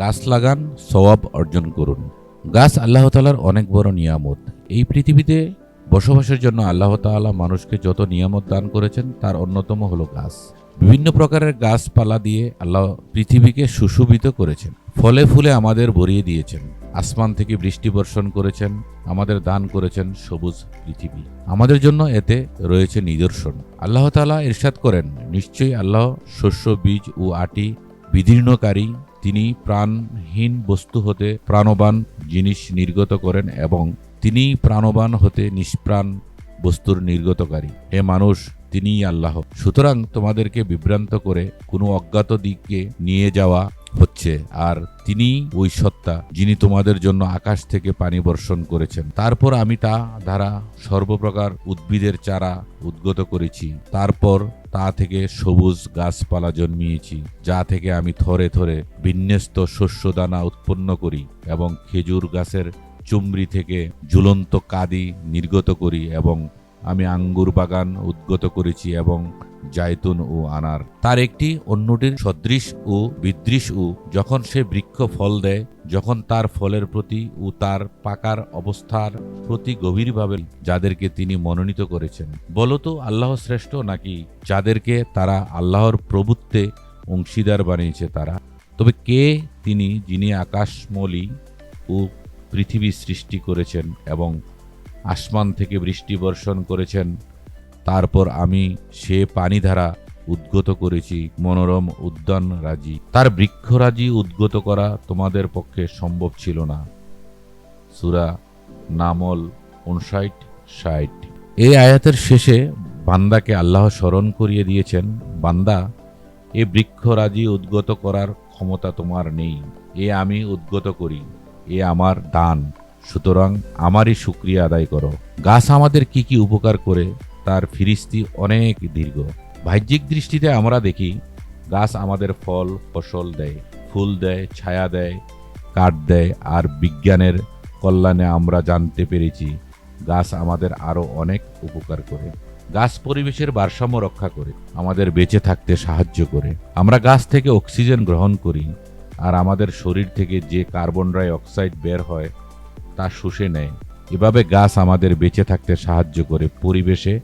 গাছ লাগান, সওয়াব অর্জন করুন। গাছ আল্লাহ তাআলার অনেক বড় নিয়ামত। এই পৃথিবীতে বসবাসের জন্য আল্লাহ তাআলা মানুষকে যত নিয়ামত দান করেছেন তার অন্যতম হলো গাছ। বিভিন্ন প্রকারের গাছপালা দিয়ে আল্লাহ পৃথিবীকে সুশোভিত করেছেন, ফলে ফুলে আমাদের ভরিয়ে দিয়েছেন, আসমান থেকে বৃষ্টি বর্ষণ করেছেন, আমাদের দান করেছেন সবুজ পৃথিবী। আমাদের জন্য এতে রয়েছে নিদর্শন। আল্লাহ তাআলা ইরশাদ করেন, নিশ্চয়ই আল্লাহ শস্য, বীজ ও আটি বিদীর্ণকারী। তিনি প্রাণহীন বস্তু হতে প্রাণবান জিনিস নির্গত করেন এবং তিনি প্রাণবান হতে নিষ্প্রাণ বস্তুর নির্গতকারী। হে মানুষ, তিনিই আল্লাহ। সুতরাং তোমাদেরকে বিভ্রান্ত করে কোনো অজ্ঞাত দিকে নিয়ে যাওয়া হচ্ছে, আর তিনি ওই সত্তা যিনি তোমাদের জন্য আকাশ থেকে পানি বর্ষণ করেছেন। তারপর আমি তা দ্বারা সর্বপ্রকার উদ্ভিদের চারা উদ্গত করেছি, তারপর তা থেকে সবুজ গাছপালা জন্মিয়েছি, যা থেকে আমি থরে থরে বিন্যস্ত শস্যদানা উৎপন্ন করি এবং খেজুর গাছের চুমরি থেকে ঝুলন্ত কাদি নির্গত করি, এবং আমি আঙ্গুর বাগান উদ্গত করেছি এবং জায়তুন ও আনার। তার একটি অন্যটির সদৃশ ও বিদৃশ ও যখন সে বৃক্ষ ফল দেয়, যখন তার ফলের প্রতি ও তার পাকার অবস্থার প্রতি গভীরভাবে যাদেরকে তিনি মনোনীত করেছেন। বলতো আল্লাহ শ্রেষ্ঠ নাকি যাদেরকে তারা আল্লাহর প্রভুত্বে অংশীদার বানিয়েছে তারা? তবে কে তিনি যিনি আকাশমলি ও পৃথিবী সৃষ্টি করেছেন এবং আসমান থেকে বৃষ্টি বর্ষণ করেছেন, তারপর আমি সে পানিধারা উদ্গত করেছি মনোরম উদ্যান রাজি। তার বৃক্ষরাজি উদ্গত করা তোমাদের পক্ষে সম্ভব ছিল না। সূরা নামল 59-60। এই আয়াতের শেষে বান্দাকে আল্লাহ স্মরণ করিয়ে দিয়েছেন, বান্দা, এ বৃক্ষরাজি উদ্গত করার ক্ষমতা তোমার নেই, এ আমি উদ্গত করি, এ আমার দান, সুতরাং আমারই শুকরিয়া আদায় করো। গাছ আমাদের কি কি উপকার করে তার ফিরিস্তি অনেক দীর্ঘ। বাহ্যিক দৃষ্টিতে আমরা দেখি গাছ আমাদের ফল ফসল দেয়, ফুল দেয়, ছায়া দেয়, কাঠ দেয়, আর বিজ্ঞানের কল্যাণে আমরা জানতে পেরেছি গাছ আমাদের আরও অনেক উপকার করে। গাছ পরিবেশের ভারসাম্য রক্ষা করে, আমাদের বেঁচে থাকতে সাহায্য করে। আমরা গাছ থেকে অক্সিজেন গ্রহণ করি, আর আমাদের শরীর থেকে যে কার্বন ডাই অক্সাইড বের হয় তা শুষে নেয়। এভাবে গাছ আমাদের বেঁচে থাকতে সাহায্য করে, পরিবেশে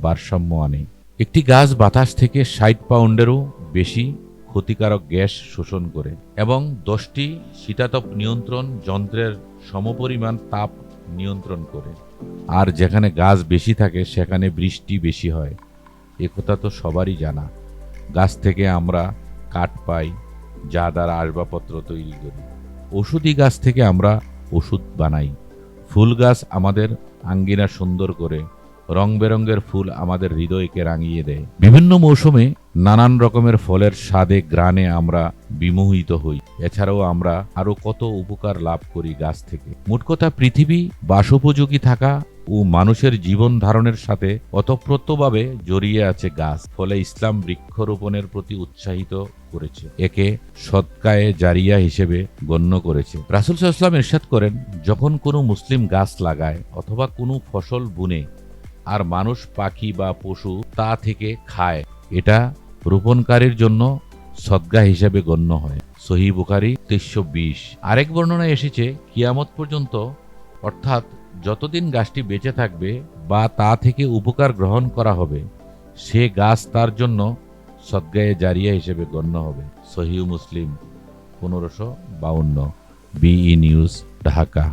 ভারসাম্য আনে। একটি গাছ বাতাস থেকে 60 পাউন্ডেরও বেশি ক্ষতিকারক গ্যাস শোষণ করে এবং 10টি শীতাতপ নিয়ন্ত্রণ যন্ত্রের সমপরিমাণ তাপ নিয়ন্ত্রণ করে। আর যেখানে গাছ বেশি থাকে সেখানে বৃষ্টি বেশি হয়, একথা তো সবারই জানা। গাছ থেকে আমরা কাঠ পাই, যা দ্বারা আসবাবপত্র তৈরি করি। ওষুধি গাছ থেকে আমরা ওষুধ বানাই। ফুল গাছ আমাদের আঙ্গিনা সুন্দর করে, রং বেরঙের ফুল আমাদের হৃদয়কে রাঙিয়ে দেয়। বিভিন্ন মৌসুমে নানান রকমের ফলের স্বাদে গ্রানে আমরা বিমোহিত হই। এছাড়াও আমরা আরো কত উপকার লাভ করি গাছ থেকে। মোট কথা, পৃথিবী বাসোপযোগী থাকা ও মানুষের জীবন ধারণের সাথে ওতপ্রোতভাবে জড়িয়ে আছে গাছ। ফলে ইসলাম বৃক্ষরোপণের প্রতি উৎসাহিত করেছে, একে সদকায়ে জারিয়া হিসেবে গণ্য করেছে। রাসূল সাল্লাল্লাহু আলাইহি ওয়াসাল্লাম ইরশাদ করেন, যখন কোনো মুসলিম গাছ লাগায় অথবা কোনো ফসল বুনে আর মানুষ, পাখি বা পশু তা থেকে খায়, এটা রোপণকারীর জন্য সদকা হিসেবে গণ্য হয়। সহিহ বুখারী 2320। আরেক বর্ণনায় এসেছে, কিয়ামত পর্যন্ত, অর্থাৎ যতদিন গাছটি বেঁচে থাকবে বা তা থেকে উপকার গ্রহণ করা হবে, সে গাছ তার জন্য সদকায়ে জারিয়া হিসেবে গণ্য হবে। সহিহ মুসলিম 1552। BE news, Dhaka.